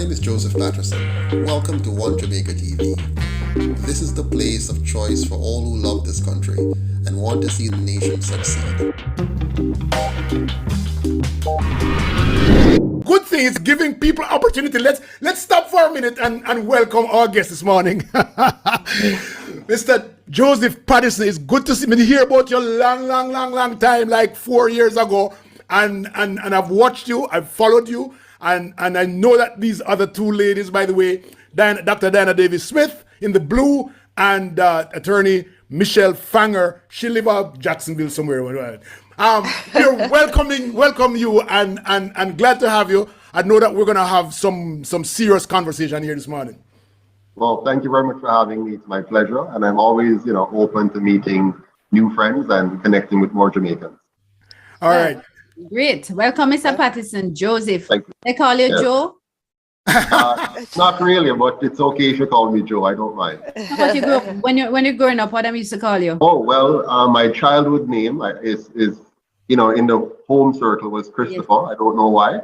name is Joseph Patterson. Welcome to One Jamaica TV. This is the place of choice for all who love this country and want to see the nation succeed. Good thing is giving people opportunity. Let's stop for a minute and welcome our guest this morning. Mr. Joseph Patterson, it's good to see me. Hear about your long time, like 4 years ago. And I've watched you, I've followed you, and I know that these other two ladies, by the way, Dr. Diana Davis Smith in the blue and attorney Michelle Fanger, she live out Jacksonville somewhere. We're welcome you and glad to have you. I know that we're gonna have some serious conversation here this morning. Well, thank you very much for having me. It's my pleasure, and I'm always, open to meeting new friends and connecting with more Jamaicans. All right. Great. Welcome, Mr. Patterson. Joseph. Thank you. They call you Joe? Not really, but it's okay if you call me Joe. I don't mind. How you grew up, when you're growing up, what I used to call you? Oh, well, my childhood name is in the home circle was Christopher. Yes. I don't know why.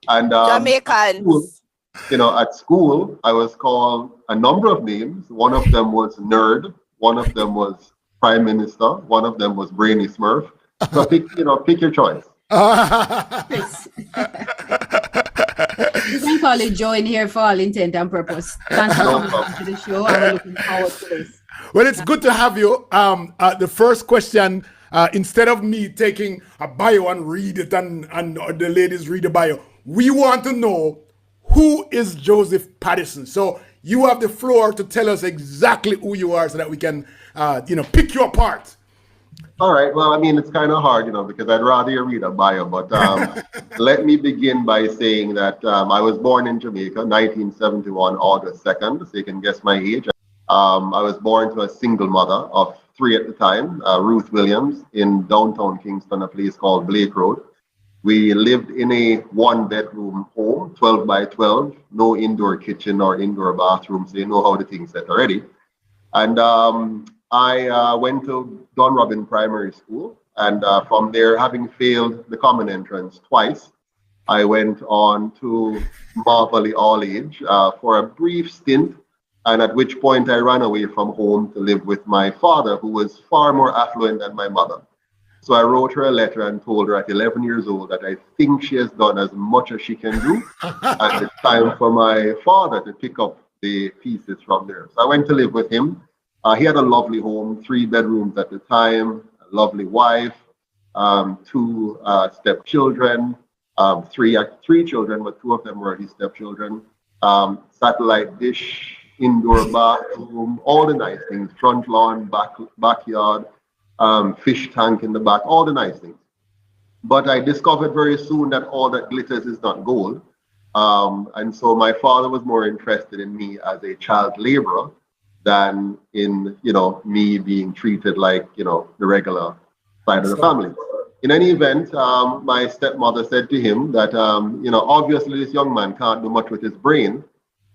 And Jamaicans. At school, I was called a number of names. One of them was Nerd. One of them was Prime Minister. One of them was Brainy Smurf. So pick your choice. We can call you Joe in here for all intent and purpose. Thanks for coming to the show, and we're looking forward to this. Well, it's good to have you. The first question, instead of me taking a bio and read it and the ladies read the bio, we want to know who is Joseph Patterson. So you have the floor to tell us exactly who you are so that we can, pick you apart. All right. Well, it's kind of hard, because I'd rather you read a bio. But let me begin by saying that I was born in Jamaica, 1971, August 2nd. So you can guess my age. I was born to a single mother of 3 at the time, Ruth Williams, in downtown Kingston, a place called Blake Road. We lived in a 1-bedroom home, 12 by 12, no indoor kitchen or indoor bathroom, so you know how the thing's set already. And I went to Don Robin Primary School, and from there, having failed the common entrance twice, I went on to Marvelly All Age for a brief stint, and at which point I ran away from home to live with my father, who was far more affluent than my mother. So I wrote her a letter and told her at 11 years old that I think she has done as much as she can do, and it's time for my father to pick up the pieces from there. So I went to live with him. He had a lovely home, 3 bedrooms at the time, a lovely wife, 2 stepchildren, 3 children, but 2 of them were his stepchildren, satellite dish, indoor bathroom, all the nice things, front lawn, backyard, fish tank in the back, all the nice things. But I discovered very soon that all that glitters is not gold. And so my father was more interested in me as a child laborer than in, me being treated like, the regular side of the family. In any event, my stepmother said to him that, obviously this young man can't do much with his brain,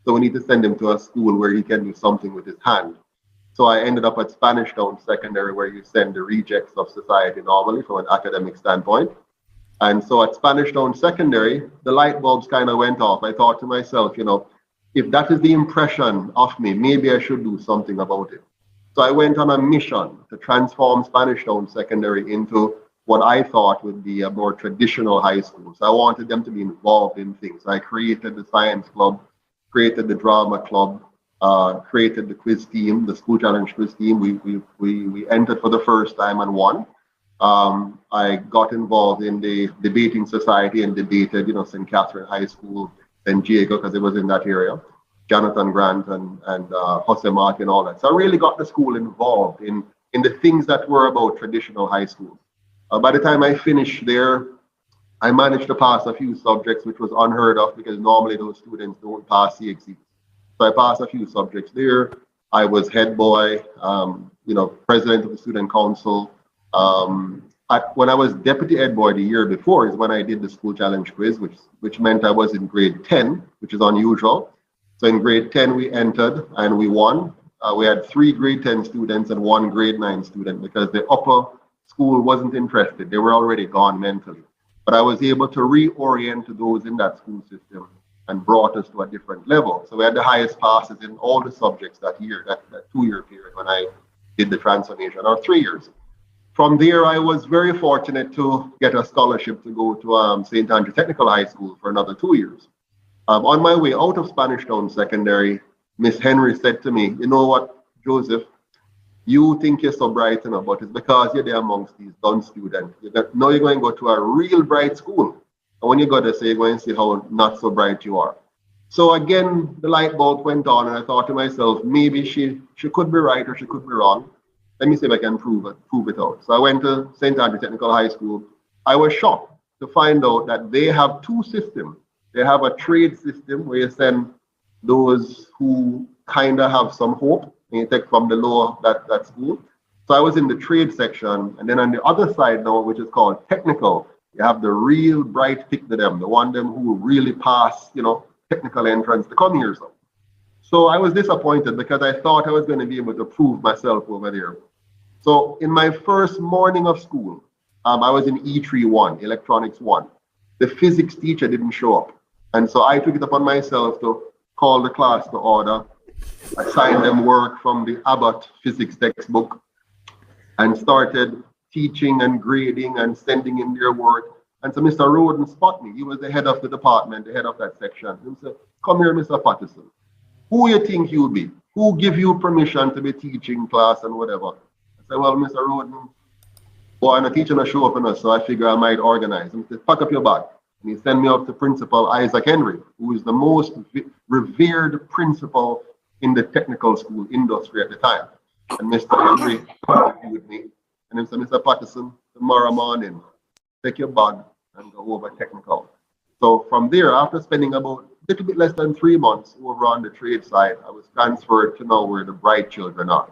so we need to send him to a school where he can do something with his hand. So I ended up at Spanish Town Secondary, where you send the rejects of society normally from an academic standpoint. And so at Spanish Town Secondary, the light bulbs kind of went off. I thought to myself, if that is the impression of me, maybe I should do something about it. So I went on a mission to transform Spanish Town Secondary into what I thought would be a more traditional high school. So I wanted them to be involved in things. I created the science club, created the drama club, created the quiz team, the school challenge quiz team. We entered for the first time and won. I got involved in the debating society and debated, St. Catherine High School, San Diego, because it was in that area, Jonathan Grant and Jose Martin and all that. So I really got the school involved in the things that were about traditional high school. By the time I finished there, I managed to pass a few subjects, which was unheard of because normally those students don't pass CXC. So I passed a few subjects there. I was head boy, president of the student council. When I was deputy head boy the year before is when I did the school challenge quiz, which meant I was in grade 10, which is unusual. So in grade 10, we entered and we won. We had 3 grade 10 students and 1 grade 9 student because the upper school wasn't interested. They were already gone mentally. but I was able to reorient those in that school system and brought us to a different level. So we had the highest passes in all the subjects that year, that 2-year period when I did the transformation, or 3 years. From there, I was very fortunate to get a scholarship to go to St. Andrew Technical High School for another 2 years. On my way out of Spanish Town Secondary, Miss Henry said to me, you know what, Joseph, you think you're so bright, but it's because you're there amongst these dumb students. Now you're going to go to a real bright school. And when you go there, so you're going to see how not so bright you are. So again, the light bulb went on, and I thought to myself, maybe she could be right or she could be wrong. Let me see if I can prove it out. So I went to St. Andrew Technical High School. I was shocked to find out that they have 2 systems. They have a trade system where you send those who kind of have some hope, and you take from the lower that school. So I was in the trade section, and then on the other side now, which is called technical, you have the real bright pick to them, the one them who really pass, technical entrance to come here. So I was disappointed because I thought I was going to be able to prove myself over there. So in my first morning of school, I was in E3-1, Electronics 1. The physics teacher didn't show up. And so I took it upon myself to call the class to order, assign them work from the Abbott physics textbook, and started teaching and grading and sending in their work. And so Mr. Roden spot me. He was the head of the department, the head of that section. He said, come here, Mr. Patterson. Who you think you be? Who give you permission to be teaching class and whatever? I said, well, Mr. Roden, boy, I'm a teacher to show up in us, so I figure I might organize. He said, pack up your bag. And he sent me up to Principal Isaac Henry, who is the most revered principal in the technical school industry at the time. And Mr. Henry with me. And he said, Mr. Patterson, tomorrow morning, take your bag and go over technical. So from there, after spending about a little bit less than 3 months over on the trade side, I was transferred to now where the bright children are.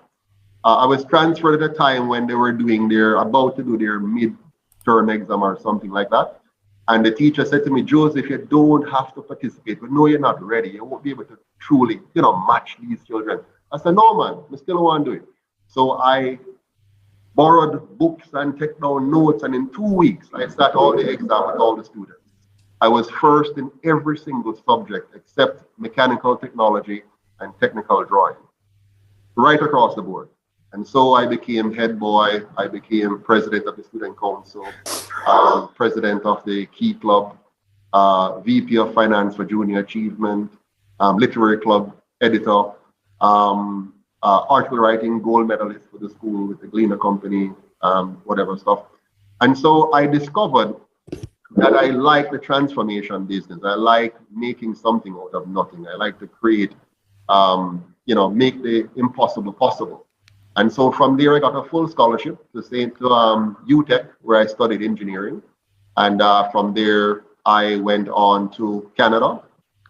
I was transferred at a time when they were about to do their mid-term exam or something like that. And the teacher said to me, Joseph, you don't have to participate. We know you're not ready. You won't be able to truly, match these children. I said, no, man, I still want to do it. So I borrowed books and take down notes. And in 2 weeks, I sat all the exam with all the students. I was first in every single subject except mechanical technology and technical drawing, right across the board. And so I became head boy, I became president of the student council, president of the Key Club, VP of finance for junior achievement, literary club editor, article writing gold medalist for the school with the Gleaner Company, whatever stuff. And so I discovered that I like the transformation business. I like making something out of nothing. I like to create, make the impossible possible. And so from there, I got a full scholarship to UTech, where I studied engineering. And from there, I went on to Canada.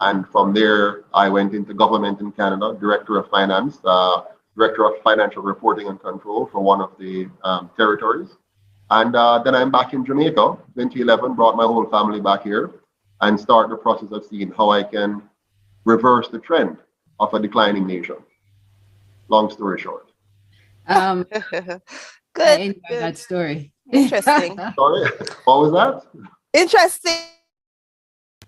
And from there, I went into government in Canada, director of finance, director of financial reporting and control for one of the territories. And then I'm back in Jamaica, 2011, brought my whole family back here and start the process of seeing how I can reverse the trend of a declining nation. Long story short. Good. I enjoyed that story. Interesting. Sorry, what was that? Interesting.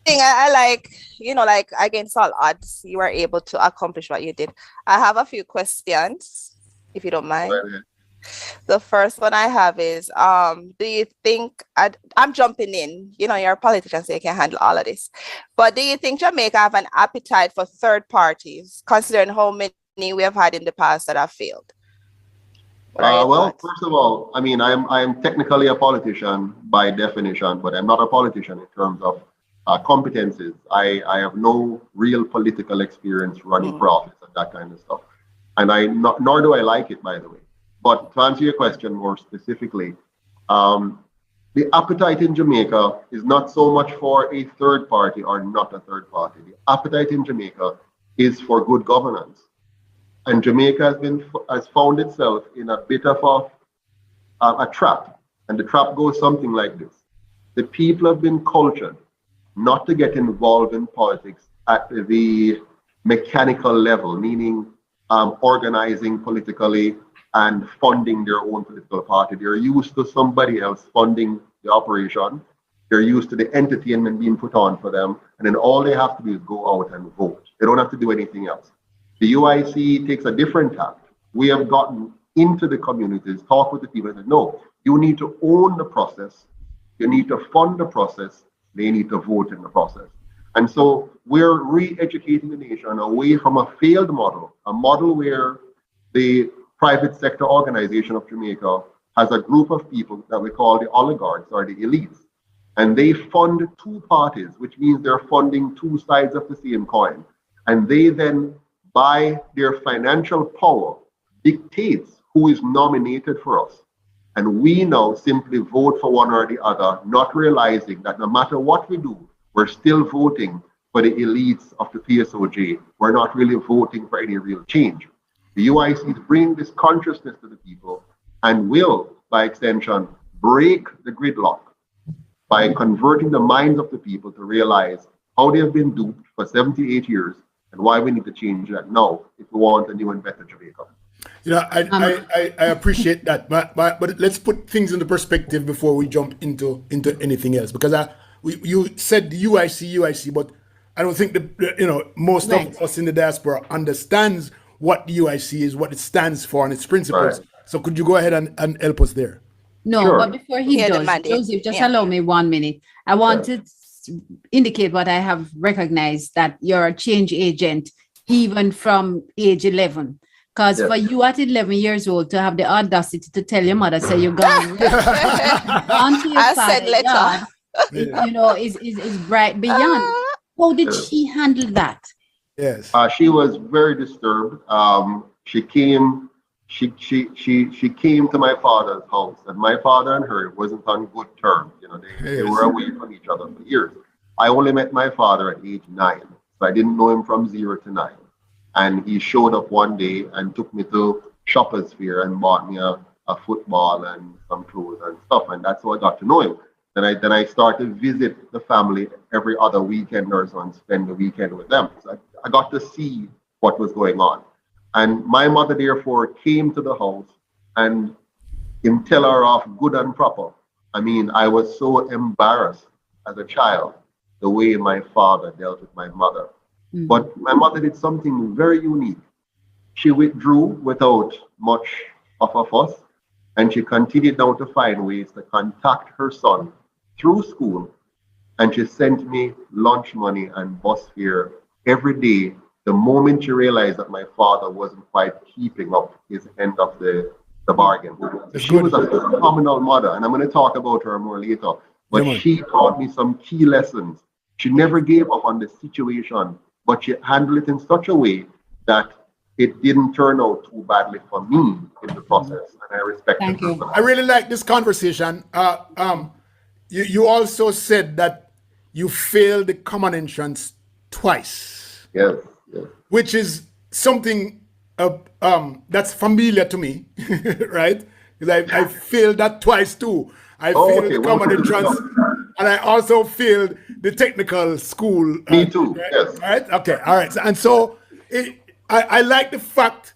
I like, against all odds, you were able to accomplish what you did. I have a few questions, if you don't mind. Right. The first one I have is, do you think, I'm jumping in, you're a politician, so you can handle all of this, but do you think Jamaica have an appetite for third parties, considering how many we have had in the past that have failed? Well, first of all, I mean, I'm technically a politician by definition, but I'm not a politician in terms of competencies. I have no real political experience running for office and that kind of stuff. And nor do I like it, by the way. But to answer your question more specifically, the appetite in Jamaica is not so much for a third party or not a third party. The appetite in Jamaica is for good governance. And Jamaica has found itself in a bit of a trap. And the trap goes something like this. The people have been cultured not to get involved in politics at the mechanical level, meaning organizing politically and funding their own political party. They're used to somebody else funding the operation. They're used to the entertainment being put on for them. And then all they have to do is go out and vote. They don't have to do anything else. The UIC takes a different tack. We have gotten into the communities, talk with the people and say, no, you need to own the process. You need to fund the process. They need to vote in the process. And so we're re-educating the nation away from a failed model, a model where the private sector organization of Jamaica has a group of people that we call the oligarchs or the elites. And they fund two parties, which means they're funding two sides of the same coin. And they then, by their financial power, dictates who is nominated for us. And we now simply vote for one or the other, not realizing that no matter what we do, we're still voting for the elites of the PSOJ. We're not really voting for any real change. The UIC is bringing this consciousness to the people and will, by extension, break the gridlock by converting the minds of the people to realize how they have been duped for 78 years and why we need to change that now if we want a new and better Jamaica. You know, I appreciate that, but let's put things into perspective before we jump into anything else, because you said the UIC, but I don't think most of us in the diaspora understands what the UIC is, what it stands for, and its principles. Right. So could you go ahead and help us there? No, sure. But before he does, Joseph, just allow me 1 minute. I want to indicate what I have recognized, that you're a change agent even from age 11. Because for you at 11 years old to have the audacity to tell your mother, say you're gone onto your father, is bright beyond. How did she handle that? Yes. She was very disturbed. She came to my father's house, and my father and her wasn't on good terms. They were away from each other for years. I only met my father at age 9, so I didn't know him from 0 to 9. And he showed up one day and took me to Shoppers Fair and bought me a football and some clothes and stuff. And that's how I got to know him. Then I started to visit the family every other weekend or so and spend the weekend with them. So I got to see what was going on. And my mother, therefore, came to the house and him tell her off good and proper. I mean, I was so embarrassed as a child, the way my father dealt with my mother. But my mother did something very unique. She withdrew without much of a fuss, and she continued now to find ways to contact her son through school. And she sent me lunch money and bus fare every day the moment she realized that my father wasn't quite keeping up his end of the bargain. She was a phenomenal mother, and I'm going to talk about her more later. But she taught me some key lessons. She never gave up on the situation, but she handled it in such a way that it didn't turn out too badly for me in the process, and I respect it. Thank you. I really like this conversation. You also said that you failed the common entrance twice. Yes. Which is something that's familiar to me, right? Because I failed that twice too. I failed the common entrance, and I also failed the technical school. Me too. Right? Yes. Right. Okay. All right. And so I like the fact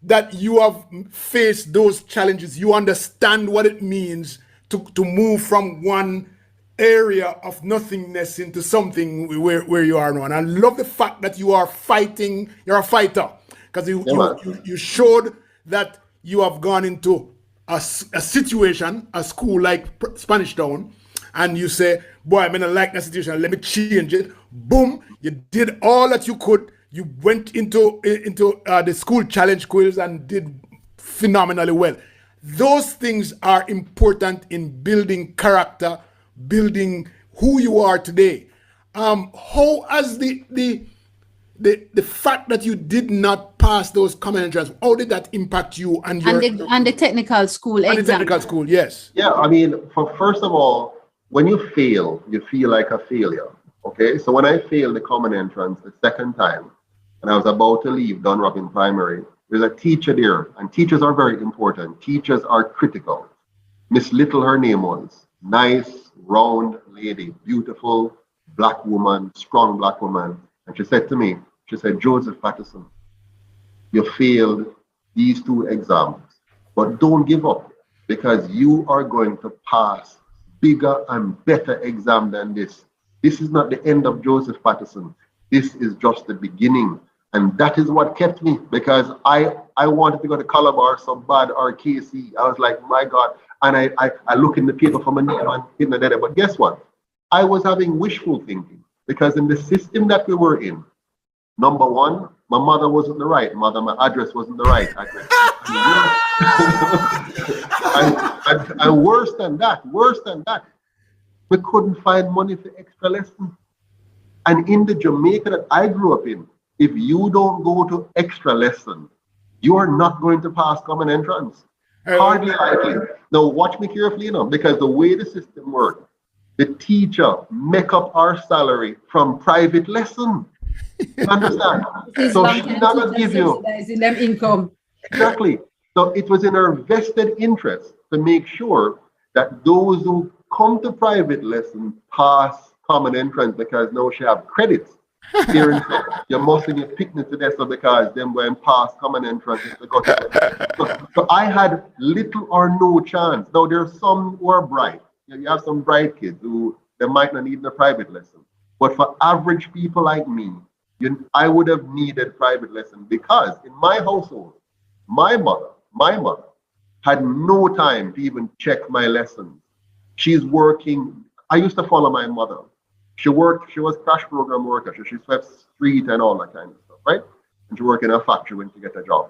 that you have faced those challenges. You understand what it means to move from one area of nothingness into something where you are now. And I love the fact that you are fighting. You're a fighter, because you showed that you have gone into a situation, a school like Spanish Town, and you say, boy, I'm gonna like that situation, let me change it. Boom, you did all that you could. You went into the school challenge quiz and did phenomenally well. Those things are important in building character, building who you are today. How has the fact that you did not pass those common entrance, how did that impact you and the technical school exam? The technical school, yes. Yeah, I mean, first of all, when you fail, you feel like a failure. Okay, so when I failed the common entrance the second time, and I was about to leave Dunrobin Primary, there's a teacher there, and teachers are very important. Teachers are critical. Miss Little, her name was, nice, round lady, beautiful black woman, strong black woman. And she said to me, she said, Joseph Patterson, you failed these 2 exams, but don't give up, because you are going to pass bigger and better exam than this. This is not the end of Joseph Patterson. This is just the beginning. And that is what kept me, because I wanted to go to Calabar so bad, or KC. I was like, my God. And I look in the paper for my name and in the data. But guess what? I was having wishful thinking, because in the system that we were in, number one, my mother wasn't the right mother. My address wasn't the right address. and worse than that, we couldn't find money for extra lessons. And in the Jamaica that I grew up in, if you don't go to extra lesson, you are not going to pass common entrance. Hardly likely. Now watch me carefully, because the way the system works, the teacher make up our salary from private lesson. You understand? So she never give you them income. Exactly. So it was in her vested interest to make sure that those who come to private lesson pass common entrance, because now she have credits. Here you mustn't get picnic to this, because them going past common entrance. So I had little or no chance. Now there's some who are bright. You have some bright kids who they might not need the private lesson. But for average people like me, I would have needed private lesson, because in my household, my mother had no time to even check my lessons. She's working. I used to follow my mother. She was crash program worker. She swept street and all that kind of stuff, right? And she worked in a factory when she get a job.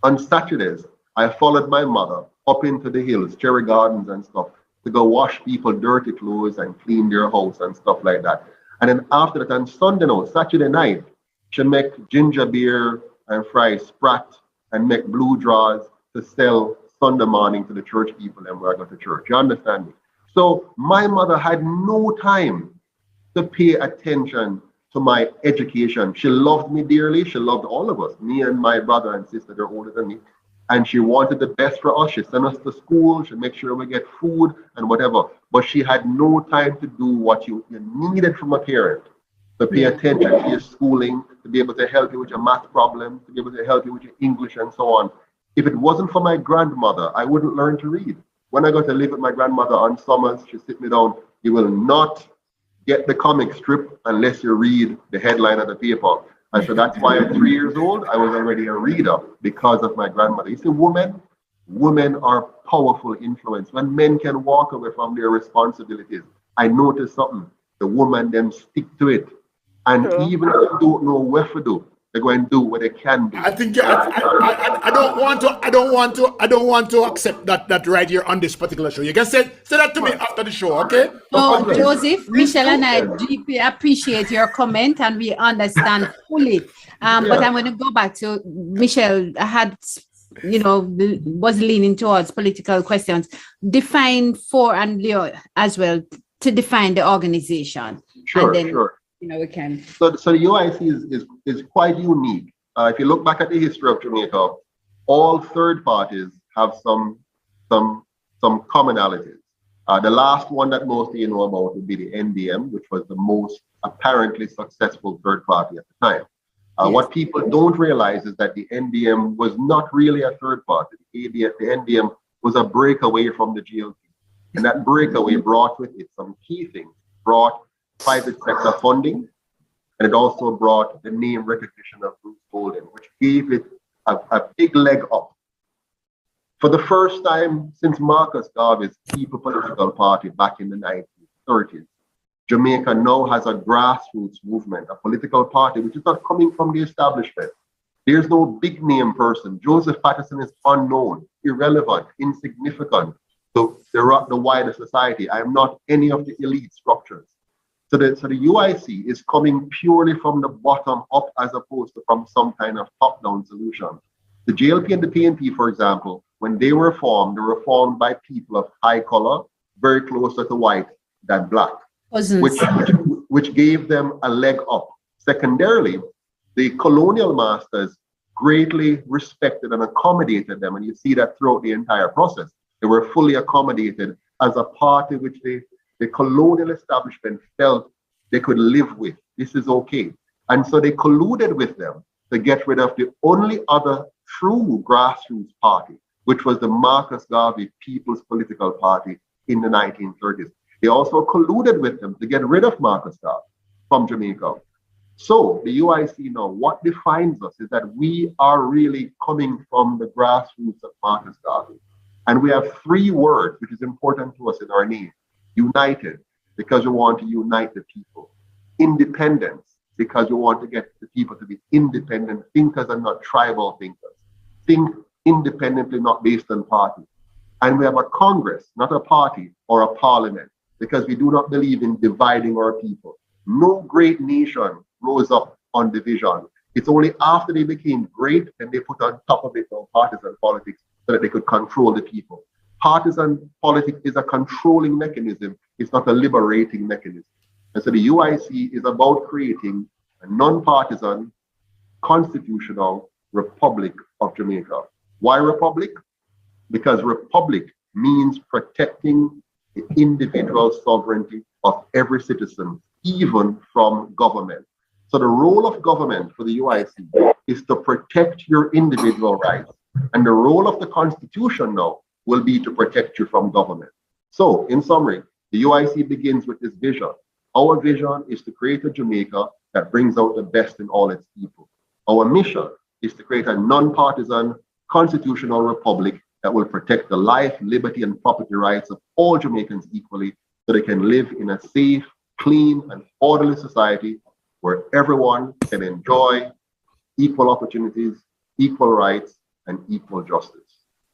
On Saturdays, I followed my mother up into the hills, cherry gardens and stuff, to go wash people dirty clothes and clean their house and stuff like that. And then after that, on Sunday night, Saturday night, she make ginger beer and fry sprat and make blue draws to sell Sunday morning to the church people and where I go to church. You understand me? So my mother had no time to pay attention to my education. She loved me dearly. She loved all of us, me and my brother and sister. They're older than me. And she wanted the best for us. She sent us to school. She make sure we get food and whatever. But she had no time to do what you needed from a parent, to pay attention to your schooling, to be able to help you with your math problems, to be able to help you with your English and so on. If it wasn't for my grandmother, I wouldn't learn to read. When I got to live with my grandmother on summers, she sit me down. You will not get the comic strip unless you read the headline of the paper. And so that's why at 3 years old, I was already a reader, because of my grandmother. You see, women are powerful influence. When men can walk away from their responsibilities, I noticed something. The woman, them stick to it. And even if they don't know what to do, they're going to do what they can do. I think I don't want to accept that right here on this particular show. You can say that to me after the show, okay? So Joseph, Michelle and I deeply appreciate your comment, and we understand fully. But I'm going to go back to Michelle. Was leaning towards political questions. Define for and Leo as well, to define the organization. Sure. We can. So the UIC is quite unique. If you look back at the history of Jamaica, all third parties have some commonalities. The last one that most of you know about would be the NDM, which was the most apparently successful third party at the time. What people don't realize is that the NDM was not really a third party. The NDM was a breakaway from the GLP. And that breakaway brought with it some key things. Brought private sector funding, and it also brought the name recognition of Bruce Golden, which gave it a big leg up. For the first time since Marcus Garvey's People Political Party back in the 1930s, Jamaica now has a grassroots movement, a political party which is not coming from the establishment. There's no big name person. Joseph Patterson is unknown, irrelevant, insignificant to the wider society. I am not any of the elite structures. So the UIC is coming purely from the bottom up, as opposed to from some kind of top-down solution. The JLP and the PNP, for example, when they were formed by people of high color, very closer to white than black, which gave them a leg up. Secondarily, the colonial masters greatly respected and accommodated them, and you see that throughout the entire process. They were fully accommodated as a party which the colonial establishment felt they could live with. This is okay. And so they colluded with them to get rid of the only other true grassroots party, which was the Marcus Garvey People's Political Party in the 1930s. They also colluded with them to get rid of Marcus Garvey from Jamaica. So the UIC now, what defines us is that we are really coming from the grassroots of Marcus Garvey. And we have three words, which is important to us in our name. United, because we want to unite the people. Independence, because we want to get the people to be independent thinkers and not tribal thinkers. Think independently, not based on party. And we have a Congress, not a party or a parliament, because we do not believe in dividing our people. No great nation rose up on division. It's only after they became great and they put on top of it partisan politics so that they could control the people. Partisan politics is a controlling mechanism. It's not a liberating mechanism. And so the UIC is about creating a non-partisan constitutional republic of Jamaica. Why republic? Because republic means protecting the individual sovereignty of every citizen, even from government. So the role of government for the UIC is to protect your individual rights. And the role of the Constitution now will be to protect you from government. So in summary, the UIC begins with this vision. Our vision is to create a Jamaica that brings out the best in all its people. Our mission is to create a non-partisan constitutional republic that will protect the life, liberty, and property rights of all Jamaicans equally so they can live in a safe, clean, and orderly society where everyone can enjoy equal opportunities, equal rights, and equal justice.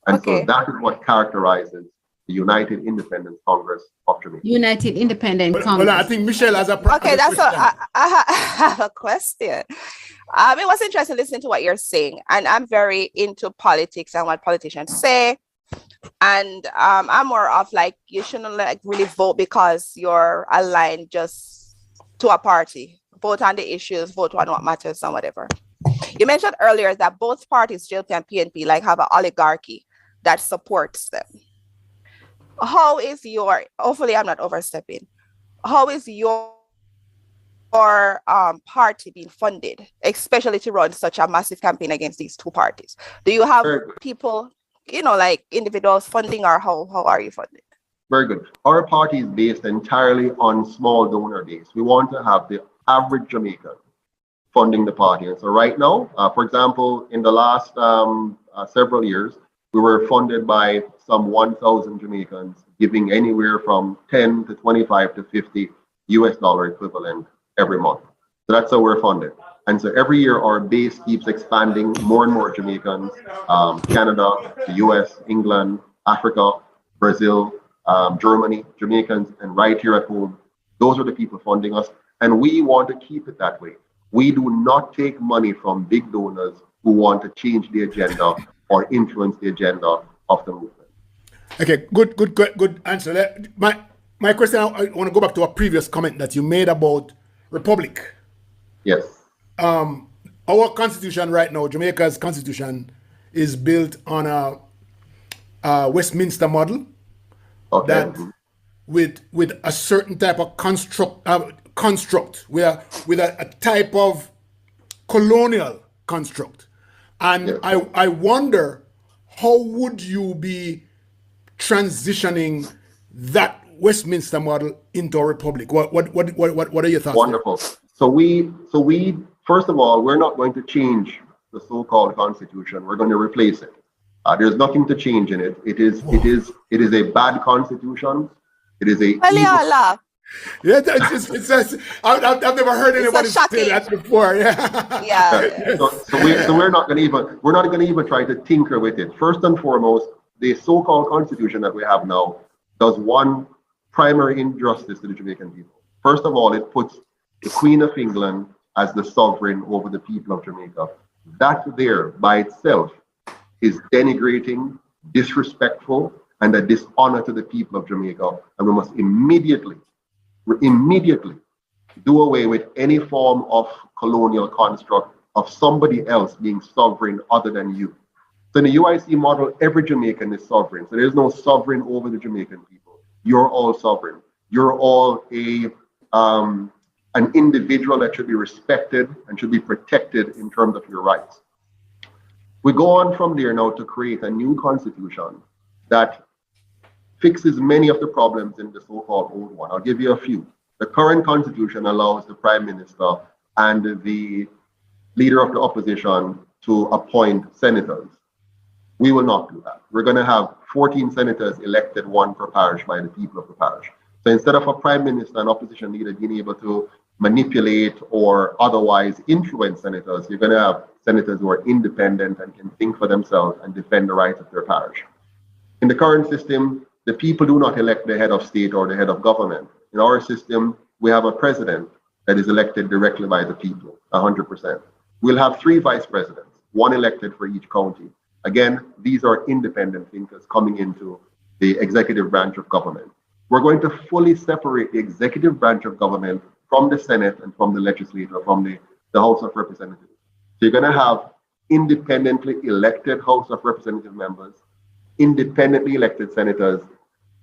And so that is what characterizes the United Independence Congress of Jamaica. United Independent Congress. Well, I think Michelle has a Okay, that's all. I have a question. It was interesting listening to what you're saying, and I'm very into politics and what politicians say. And I'm more of like, you shouldn't like really vote because you're aligned just to a party. Vote on the issues, vote on what matters and whatever. You mentioned earlier that both parties, JLP and PNP, like have an oligarchy that supports them. How is your, hopefully I'm not overstepping, how is your party being funded, especially to run such a massive campaign against these two parties? Do you have people, you know, like individuals funding, or how are you funded? Very good. Our party is based entirely on small donor base. We want to have the average Jamaican funding the party. And so right now, for example, in the last several years, we were funded by some 1,000 Jamaicans giving anywhere from 10 to 25 to 50 US dollar equivalent every month. So that's how we're funded. And so every year our base keeps expanding, more and more Jamaicans, Canada, the US, England, Africa, Brazil, Germany, Jamaicans, and right here at home, those are the people funding us. And we want to keep it that way. We do not take money from big donors who want to change the agenda or influence the agenda of the movement. Okay, good answer. My question, I want to go back to a previous comment that you made about republic. Yes. Our constitution right now, Jamaica's constitution, is built on a Westminster model. Okay. That with a certain type of construct, with a type of colonial construct. And yes. I wonder, how would you be transitioning that Westminster model into a republic? What are your thoughts? Wonderful. There? So we first of all, we're not going to change the so-called constitution. We're going to replace it. There's nothing to change in it. It is a bad constitution. It is a yeah, I've never heard anybody say that before. Yeah. So we're not going to even try to tinker with it. First and foremost, the so-called constitution that we have now does one primary injustice to the Jamaican people. First of all, it puts the Queen of England as the sovereign over the people of Jamaica. That there by itself is denigrating, disrespectful, and a dishonor to the people of Jamaica. And we must immediately do away with any form of colonial construct of somebody else being sovereign other than you. So in the UIC model, every Jamaican is sovereign. So there's no sovereign over the Jamaican people. You're all sovereign. You're all an individual that should be respected and should be protected in terms of your rights. We go on from there now to create a new constitution that fixes many of the problems in the so-called old one. I'll give you a few. The current constitution allows the prime minister and the leader of the opposition to appoint senators. We will not do that. We're going to have 14 senators elected, one per parish, by the people of the parish. So instead of a prime minister and opposition leader being able to manipulate or otherwise influence senators, you're going to have senators who are independent and can think for themselves and defend the rights of their parish. In the current system, the people do not elect the head of state or the head of government. In our system, we have a president that is elected directly by the people, 100%. We'll have 3 vice presidents, 1 elected for each county. Again, these are independent thinkers coming into the executive branch of government. We're going to fully separate the executive branch of government from the Senate and from the legislature, from the House of Representatives. So you're going to have independently elected House of Representative members, independently elected senators,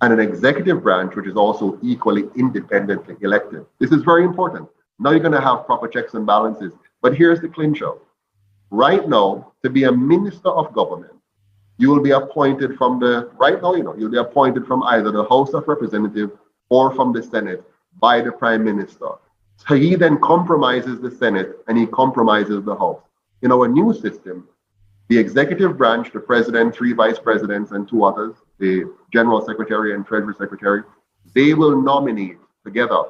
and an executive branch which is also equally independently elected. This is very important. Now you're going to have proper checks and balances. But here's the clincher. Right now, to be a minister of government, you will be appointed from you'll be appointed from either the House of Representatives or from the Senate by the Prime Minister. So he then compromises the Senate and he compromises the House. In our new system, the executive branch, the president, 3 vice presidents, and 2 others, the general secretary and treasury secretary, they will nominate together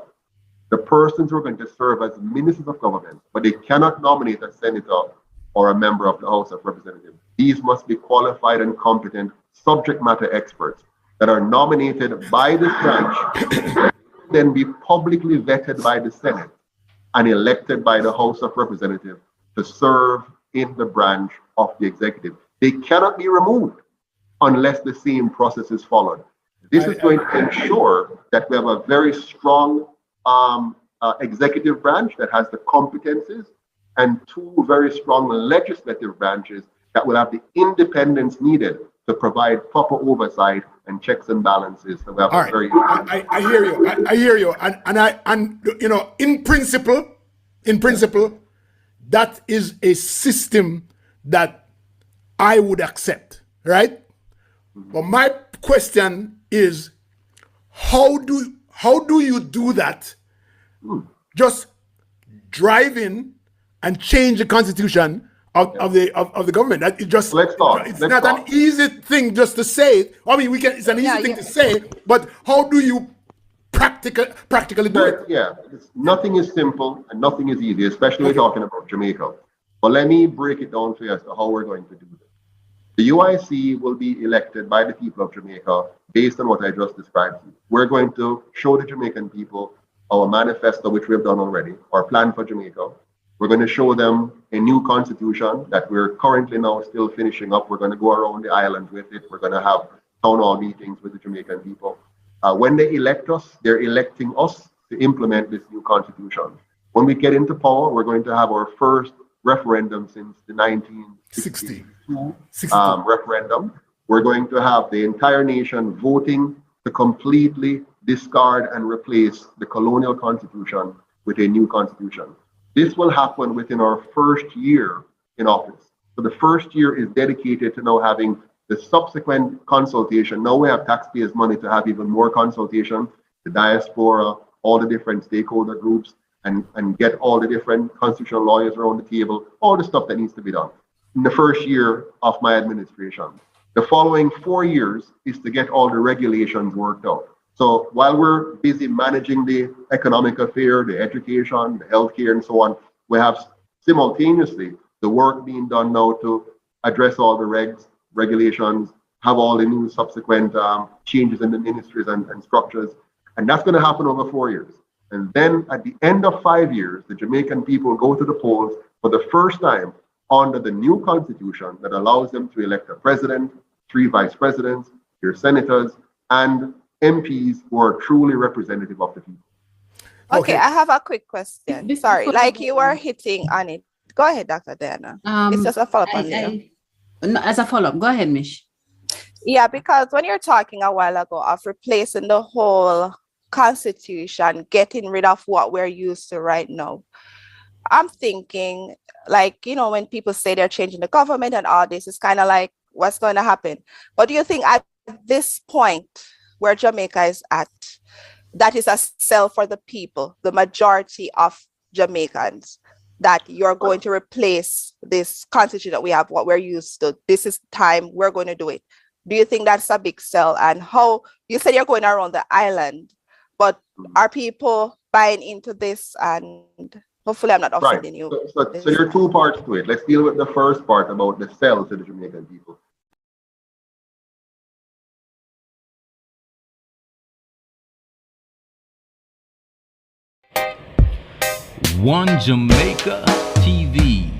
the persons who are going to serve as ministers of government, but they cannot nominate a senator or a member of the House of Representatives. These must be qualified and competent subject matter experts that are nominated by this branch, then be publicly vetted by the Senate and elected by the House of Representatives to serve in the branch of the executive. They cannot be removed unless the same process is followed. This is going to ensure that we have a very strong executive branch that has the competencies and 2 very strong legislative branches that will have the independence needed to provide proper oversight and checks and balances. So we have I hear you. I hear you. And you know, in principle, that is a system that I would accept, right? But my question is, how do you do that? Just drive in and change the constitution of the government. That it just it's not an easy thing just to say. I mean, it's an easy thing to say, but how do you practically do it? Yeah, nothing is simple and nothing is easy, especially talking about Jamaica. But let me break it down for you as to how we're going to do this. The UIC will be elected by the people of Jamaica based on what I just described to you. We're going to show the Jamaican people our manifesto, which we've done already, our plan for Jamaica. We're going to show them a new constitution that we're currently now still finishing up. We're going to go around the island with it. We're going to have town hall meetings with the Jamaican people. When they elect us, they're electing us to implement this new constitution. When we get into power, we're going to have our first referendum since the 1962 referendum. We're going to have the entire nation voting to completely discard and replace the colonial constitution with a new constitution. This will happen within our first year in office. So the first year is dedicated to now having the subsequent consultation. Now we have taxpayers' money to have even more consultation, the Diaspora, all the different stakeholder groups, and get all the different constitutional lawyers around the table, all the stuff that needs to be done in the first year of my administration. The following 4 years is to get all the regulations worked out. So while we're busy managing the economic affair, the education, the healthcare, and so on, we have simultaneously the work being done now to address all the regulations, have all the new subsequent changes in the ministries and structures. And that's going to happen over 4 years. And then at the end of 5 years, the Jamaican people go to the polls for the first time under the new constitution that allows them to elect a president, 3 vice presidents, your senators, and MPs who are truly representative of the people. Okay, I have a quick question. Sorry, like you were hitting on it. Go ahead, Dr. Diana. It's just a follow-up on there. No, as a follow-up, go ahead, Mish. Yeah, because when you're talking a while ago of replacing the whole constitution, getting rid of what we're used to right now, I'm thinking, like, you know, when people say they're changing the government and all this, it's kind of like, what's going to happen? But do you think at this point, where Jamaica is at, that is a sell for the people, the majority of Jamaicans, that you're going to replace this constitution that we have, what we're used to. This is time we're going to do it. Do you think that's a big sell? And how, you said you're going around the island, but are people buying into this? And hopefully I'm not offending you. So there are two parts to it. Let's deal with the first part about the sell to the Jamaican people. One Jamaica TV.